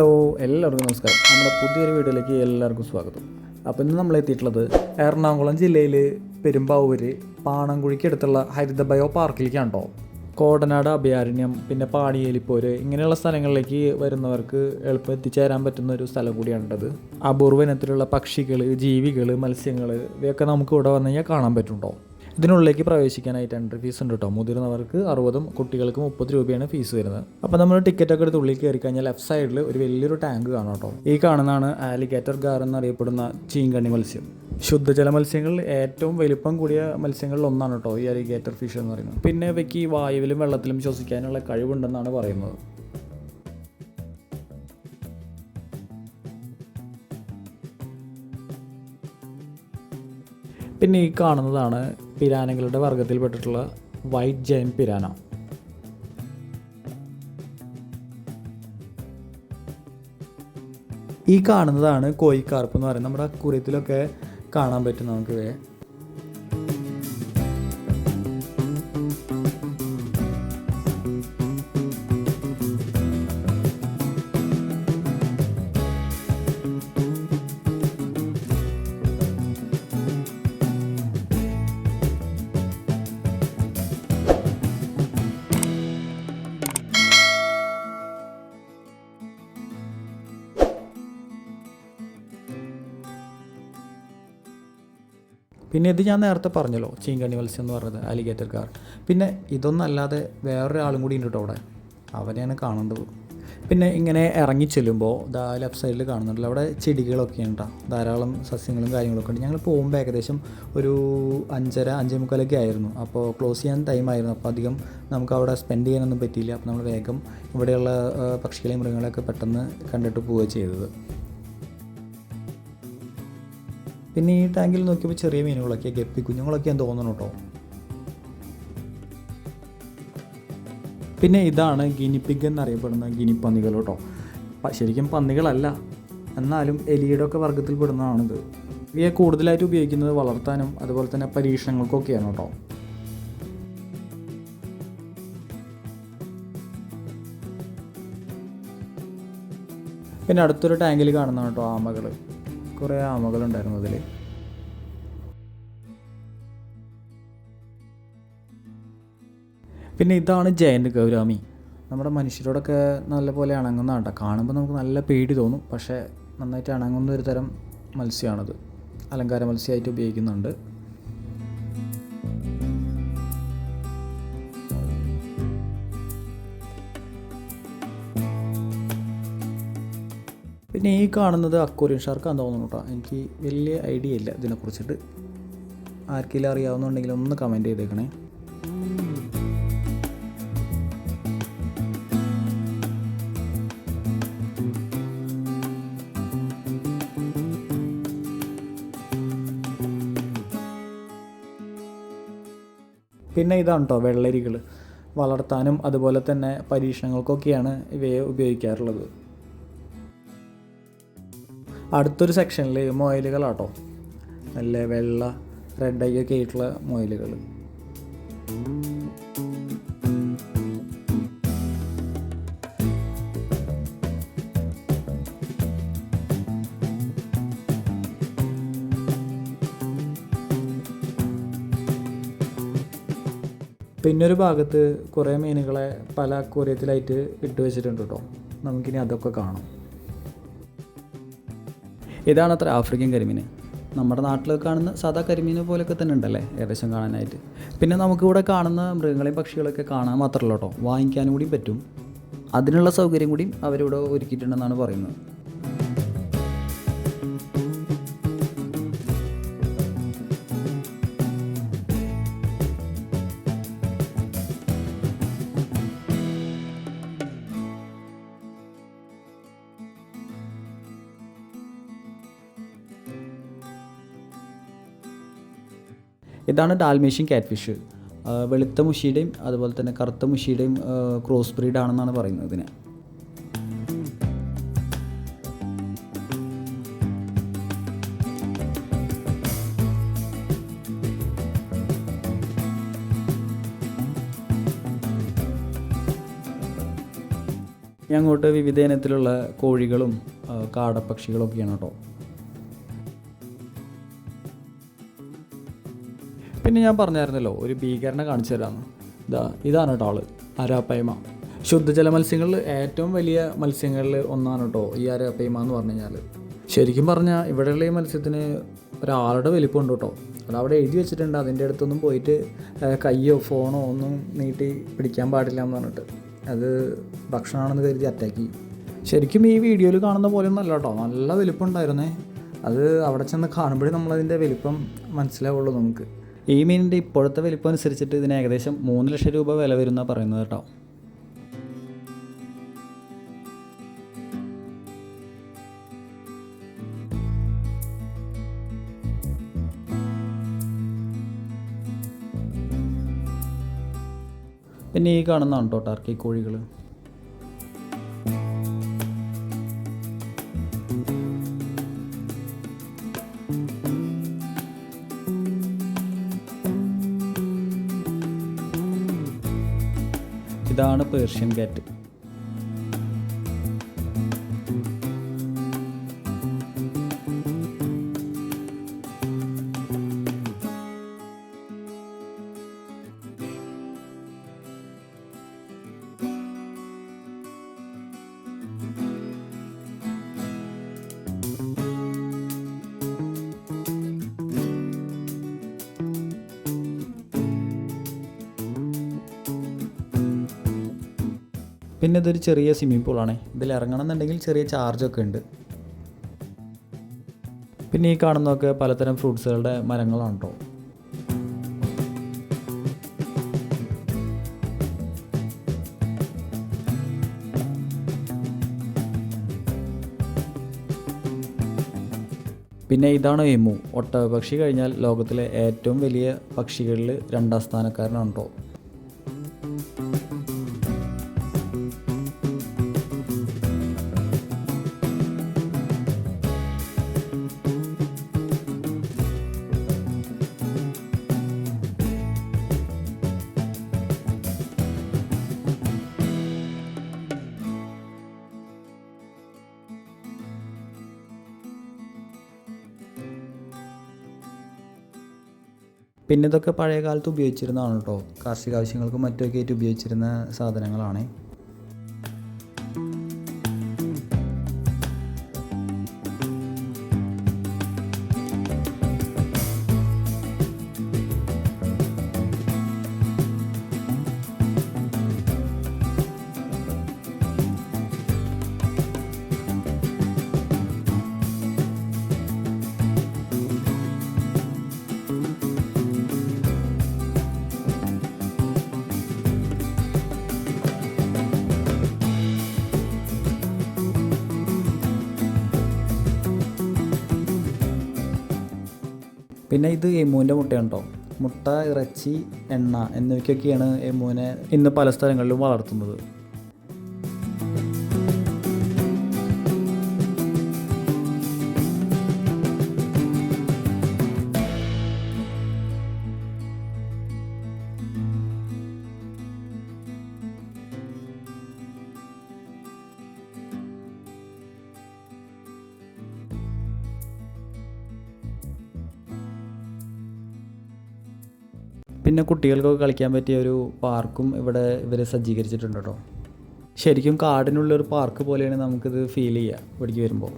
Hello, എല്ലാവർക്കും നമസ്കാരം. നമ്മുടെ പുതിയൊരു വീഡിയോയിലേക്ക് എല്ലാവർക്കും സ്വാഗതം. അപ്പോൾ ഇന്ന് നമ്മൾ എത്തിയിട്ടുള്ളത് എറണാകുളം ജില്ലയിൽ പെരുമ്പാവൂർ പാണൻകുഴിക്കടുത്തുള്ള ഹരിത ബയോ പാർക്കിലേക്കാണ് കേട്ടോ. കോടനാട് അഭയാരണ്യം, പിന്നെ പാണിയേലിപ്പോര് ഇങ്ങനെയുള്ള സ്ഥലങ്ങളിലേക്ക് വരുന്നവർക്ക് എളുപ്പം എത്തിച്ചേരാൻ പറ്റുന്ന ഒരു സ്ഥലം കൂടിയാണിട്ടത്. അപൂർവ ഇനത്തിലുള്ള പക്ഷികൾ, ജീവികൾ, മത്സ്യങ്ങൾ ഇവയൊക്കെ നമുക്ക് ഇവിടെ വന്നു കഴിഞ്ഞാൽ കാണാൻ പറ്റും. ഇതിനുള്ളിലേക്ക് പ്രവേശിക്കാനായിട്ട് എൻട്രി ഫീസ് ഉണ്ട് കേട്ടോ. മുതിർന്നവർക്ക് 60, കുട്ടികൾക്ക് 30 രൂപയാണ് ഫീസ് വരുന്നത്. അപ്പോൾ നമ്മൾ ടിക്കറ്റൊക്കെ എടുത്ത് ഉള്ളിൽ കയറി കഴിഞ്ഞാൽ ലെഫ്റ്റ് സൈഡിൽ ഒരു വലിയൊരു ടാങ്ക് കാണാം കേട്ടോ. ഈ കാണുന്നതാണ് ആലിഗേറ്റർ ഗാർ എന്നറിയപ്പെടുന്ന ചീങ്കണ്ണി മത്സ്യം. ശുദ്ധജല മത്സ്യങ്ങളിൽ ഏറ്റവും വലിപ്പം കൂടിയ മത്സ്യങ്ങളിൽ ഒന്നാണ് കേട്ടോ ഈ ആലിഗേറ്റർ ഫിഷ് എന്ന് പറയുന്നത്. പിന്നെ ഇവയ്ക്ക് വായുവിലും വെള്ളത്തിലും ശ്വസിക്കാനുള്ള കഴിവുണ്ടെന്നാണ് പറയുന്നത്. പിന്നെ ഈ കാണുന്നതാണ് പിരാനകളുടെ വർഗ്ഗത്തിൽപ്പെട്ടിട്ടുള്ള വൈറ്റ് ജയൻറ്റ് പിരാന. ഈ കാണുന്നതാണ് കോയിക്കാർപ്പ് എന്ന് പറയുന്നത്. നമ്മുടെ അക്വേറിയത്തിലൊക്കെ കാണാൻ പറ്റും നമുക്ക്. പിന്നെ ഇത് ഞാൻ നേരത്തെ പറഞ്ഞല്ലോ, ചീങ്കണ്ണി മത്സ്യം എന്ന് പറഞ്ഞത് ആലിഗേറ്റർ ഗാർ. പിന്നെ ഇതൊന്നല്ലാതെ വേറൊരാളും കൂടി ഉണ്ട് കേട്ടോ അവിടെ, അവനെയാണ് കാണേണ്ടത്. പിന്നെ ഇങ്ങനെ ഇറങ്ങി ചെല്ലുമ്പോൾ ലെഫ്റ്റ് സൈഡിൽ കാണുന്നുണ്ടല്ലോ, അവിടെ ചെടികളൊക്കെ ഉണ്ട്, ധാരാളം സസ്യങ്ങളും കാര്യങ്ങളൊക്കെ ഉണ്ട്. ഞങ്ങൾ പോകുമ്പോൾ ഏകദേശം ഒരു 5:30 ആയിരുന്നു. അപ്പോൾ ക്ലോസ് ചെയ്യാൻ ടൈമായിരുന്നു. അപ്പോൾ അധികം നമുക്ക് അവിടെ സ്പെൻഡ് ചെയ്യാനൊന്നും പറ്റിയില്ല. അപ്പോൾ നമ്മൾ വേഗം ഇവിടെയുള്ള പക്ഷികളെയും മൃഗങ്ങളെയൊക്കെ പെട്ടെന്ന് കണ്ടിട്ട് പോവുക ചെയ്തത്. പിന്നെ ഈ ടാങ്കിൽ നോക്കിയപ്പോൾ ചെറിയ മീനുകളൊക്കെ, ഗപ്പി കുഞ്ഞുങ്ങളൊക്കെയാണ് തോന്നുന്നു കേട്ടോ. പിന്നെ ഇതാണ് ഗിനിപ്പിഗ് എന്നറിയപ്പെടുന്ന ഗിനിപ്പന്നികൾ കേട്ടോ. ശരിക്കും പന്നികളല്ല, എന്നാലും എലിയുടെ ഒക്കെ വർഗ്ഗത്തിൽപ്പെടുന്നതാണിത്. ഇവയെ കൂടുതലായിട്ട് ഉപയോഗിക്കുന്നത് വളർത്താനും അതുപോലെ തന്നെ പരീക്ഷണങ്ങൾക്കൊക്കെയാണ് കേട്ടോ. പിന്നെ അടുത്തൊരു ടാങ്കിൽ കാണുന്നതാണ് കേട്ടോ ആമകൾ. കുറേ ആമകളുണ്ടായിരുന്നു അതിൽ. പിന്നെ ഇതാണ് ജയൻ്റ് ഗൗരാമി. നമ്മുടെ മനുഷ്യരോടൊക്കെ നല്ലപോലെ ഇണങ്ങുന്നതാണ് കേട്ടോ. കാണുമ്പോൾ നമുക്ക് നല്ല പേടി തോന്നും, പക്ഷേ നന്നായിട്ട് ഇണങ്ങുന്ന ഒരു തരം മത്സ്യമാണത്. അലങ്കാര മത്സ്യമായിട്ട് ഉപയോഗിക്കുന്നുണ്ട്. പിന്നെ ഈ കാണുന്നത് അക്വേറിയം ഷാർക്കാന്ന് തോന്നുന്നു കേട്ടോ. എനിക്ക് വലിയ ഐഡിയ ഇല്ല ഇതിനെക്കുറിച്ചിട്ട്. ആർക്കെങ്കിലും അറിയാവുന്നുണ്ടെങ്കിൽ ഒന്ന് കമൻറ്റ് ചെയ്തേക്കണേ. പിന്നെ ഇതാണ് കേട്ടോ വെള്ളരികൾ. വളർത്താനും അതുപോലെ തന്നെ പരീക്ഷണങ്ങൾക്കൊക്കെയാണ് ഇവയെ ഉപയോഗിക്കാറുള്ളത്. അടുത്തൊരു സെക്ഷനിൽ മൊയലുകളാട്ടോ, നല്ല വെള്ള റെഡ് ഐ ഒക്കെ ആയിട്ടുള്ള മൊയലുകൾ. പിന്നൊരു ഭാഗത്ത് കുറേ മീനുകളെ പല അക്വേറിയത്തിലായിട്ട് ഇട്ട് വെച്ചിട്ടുണ്ട് കേട്ടോ. നമുക്കിനി അതൊക്കെ കാണാം. ഇതാണ് അത്ര ആഫ്രിക്കൻ കരിമീൻ. നമ്മുടെ നാട്ടിൽ കാണുന്ന സാധാ കരിമീൻ പോലെയൊക്കെ തന്നെ ഉണ്ടല്ലേ ഏകദേശം കാണാനായിട്ട്. പിന്നെ നമുക്കിവിടെ കാണുന്ന മൃഗങ്ങളെയും പക്ഷികളൊക്കെ കാണാൻ മാത്രമല്ല കേട്ടോ, വാങ്ങിക്കാനും കൂടി പറ്റും. അതിനുള്ള സൗകര്യം കൂടി അവരിവിടെ ഒരുക്കിയിട്ടുണ്ടെന്നാണ് പറയുന്നത്. ഇതാണ് ഡാൽമേഷ്യൻ ക്യാറ്റ് ഫിഷ്. വെളുത്ത മുഷിയുടെയും അതുപോലെ തന്നെ കറുത്ത മുഷിയുടെയും ക്രോസ് ബ്രീഡാണെന്നാണ് പറയുന്നത് ഇതിന്. ഇനി അങ്ങോട്ട് വിവിധ ഇനത്തിലുള്ള കോഴികളും കാടപ്പക്ഷികളൊക്കെയാണ് കേട്ടോ. പിന്നെ ഞാൻ പറഞ്ഞായിരുന്നല്ലോ ഒരു ഭീകരനെ കാണിച്ചു തരാമെന്ന്. ഇതാണ് കേട്ടോ ആള്, അരാപ്പയ്മ. ശുദ്ധജല മത്സ്യങ്ങളിൽ ഏറ്റവും വലിയ മത്സ്യങ്ങളിൽ ഒന്നാണ് കേട്ടോ ഈ അരാപ്പയ്മ എന്ന് പറഞ്ഞു കഴിഞ്ഞാൽ. ശരിക്കും പറഞ്ഞാൽ ഇവിടെയുള്ള ഈ മത്സ്യത്തിന് ഒരാളുടെ വലിപ്പമുണ്ട് കേട്ടോ. അതവിടെ എഴുതി വെച്ചിട്ടുണ്ട്, അതിൻ്റെ അടുത്തൊന്നും പോയിട്ട് കയ്യോ ഫോണോ ഒന്നും നീട്ടി പിടിക്കാൻ പാടില്ല എന്ന് പറഞ്ഞിട്ട്. അത് ഭക്ഷണമാണെന്ന് കരുതി അറ്റാക്ക് ചെയ്യും. ശരിക്കും ഈ വീഡിയോയിൽ കാണുന്ന പോലെയൊന്നും അല്ല കേട്ടോ, നല്ല വലിപ്പം ഉണ്ടായിരുന്നേ. അത് അവിടെ ചെന്ന് കാണുമ്പോഴേ നമ്മളതിൻ്റെ വലിപ്പം മനസ്സിലാവുള്ളൂ നമുക്ക്. ഈ മീനിൻ്റെ ഇപ്പോഴത്തെ വലിപ്പം അനുസരിച്ചിട്ട് ഇതിന് ഏകദേശം 3 ലക്ഷം രൂപ വില വരുന്ന പറയുന്നത് കേട്ടോ. പിന്നെ ഈ കാണുന്നതാണ് കേട്ടോ ടർക്കി കോഴികൾ. ഇതാണ് പേർഷ്യൻ ക്യാറ്റ്. പിന്നെ ഇതൊരു ചെറിയ സ്വിമ്മിംഗ് പൂളാണ്. ഇതിൽ ഇറങ്ങണം എന്നുണ്ടെങ്കിൽ ചെറിയ ചാർജൊക്കെ ഉണ്ട്. പിന്നെ ഈ കാണുന്നതൊക്കെ പലതരം ഫ്രൂട്ട്സുകളുടെ മരങ്ങളാണ് കേട്ടോ. പിന്നെ ഇതാണ് എമു. ഒട്ടകപക്ഷി കഴിഞ്ഞാൽ ലോകത്തിലെ ഏറ്റവും വലിയ പക്ഷികളിൽ 2ാം സ്ഥാനക്കാരനാണ് കേട്ടോ. പിന്നെ ഇതൊക്കെ പഴയ കാലത്ത് ഉപയോഗിച്ചിരുന്നതാണ് കേട്ടോ. കാർഷിക ആവശ്യങ്ങൾക്കും മറ്റൊക്കെ ആയിട്ട് ഉപയോഗിച്ചിരുന്ന സാധനങ്ങളാണ്. പിന്നെ ഇത് എമുവിൻ്റെ മുട്ടയാണ് കേട്ടോ. മുട്ട, ഇറച്ചി, എണ്ണ എന്നിവയ്ക്കൊക്കെയാണ് എമുവിനെ ഇന്ന് പല സ്ഥലങ്ങളിലും വളർത്തുന്നത്. പിന്നെ കുട്ടികൾക്കൊക്കെ കളിക്കാൻ പറ്റിയ ഒരു പാർക്കും ഇവിടെ ഇവർ സജ്ജീകരിച്ചിട്ടുണ്ട് കേട്ടോ. ശരിക്കും കാടിനുള്ളൊരു പാർക്ക് പോലെയാണ് നമുക്കിത് ഫീൽ ചെയ്യുക ഇവിടേക്ക് വരുമ്പോൾ.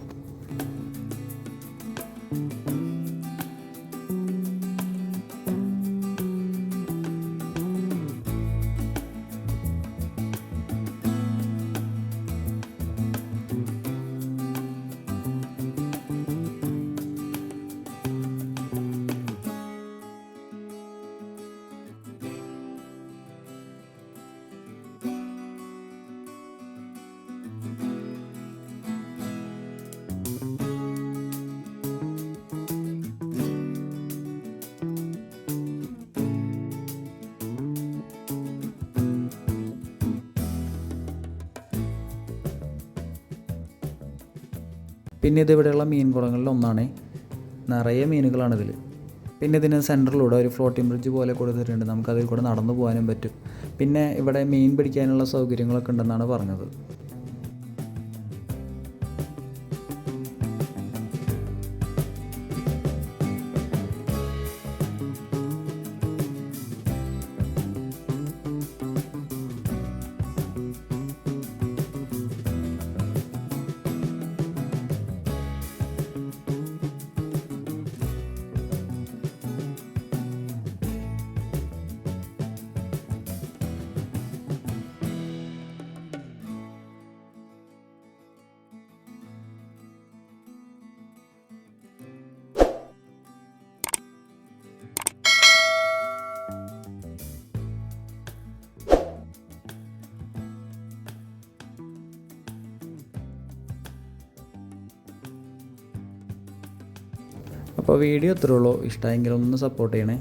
പിന്നെ ഇതിവിടെയുള്ള മീൻ കുളങ്ങളിൽ ഒന്നാണ്. നിറയെ മീനുകളാണിതിൽ. പിന്നെ ഇതിന് സെൻറ്ററിലൂടെ ഒരു ഫ്ലോട്ടിംഗ് ബ്രിഡ്ജ് പോലെ കൊടുത്തിട്ടുണ്ട്. നമുക്കതിൽ കൂടെ നടന്നു പോകാനും പറ്റും. പിന്നെ ഇവിടെ മീൻ പിടിക്കാനുള്ള സൗകര്യങ്ങളൊക്കെ ഉണ്ടെന്നാണ് പറഞ്ഞത്. അപ്പോൾ വീഡിയോ ഇത്രേ ഉള്ളൂ. ഇഷ്ടമായെങ്കിൽ ഒന്ന് സപ്പോർട്ട് ചെയ്യണേ.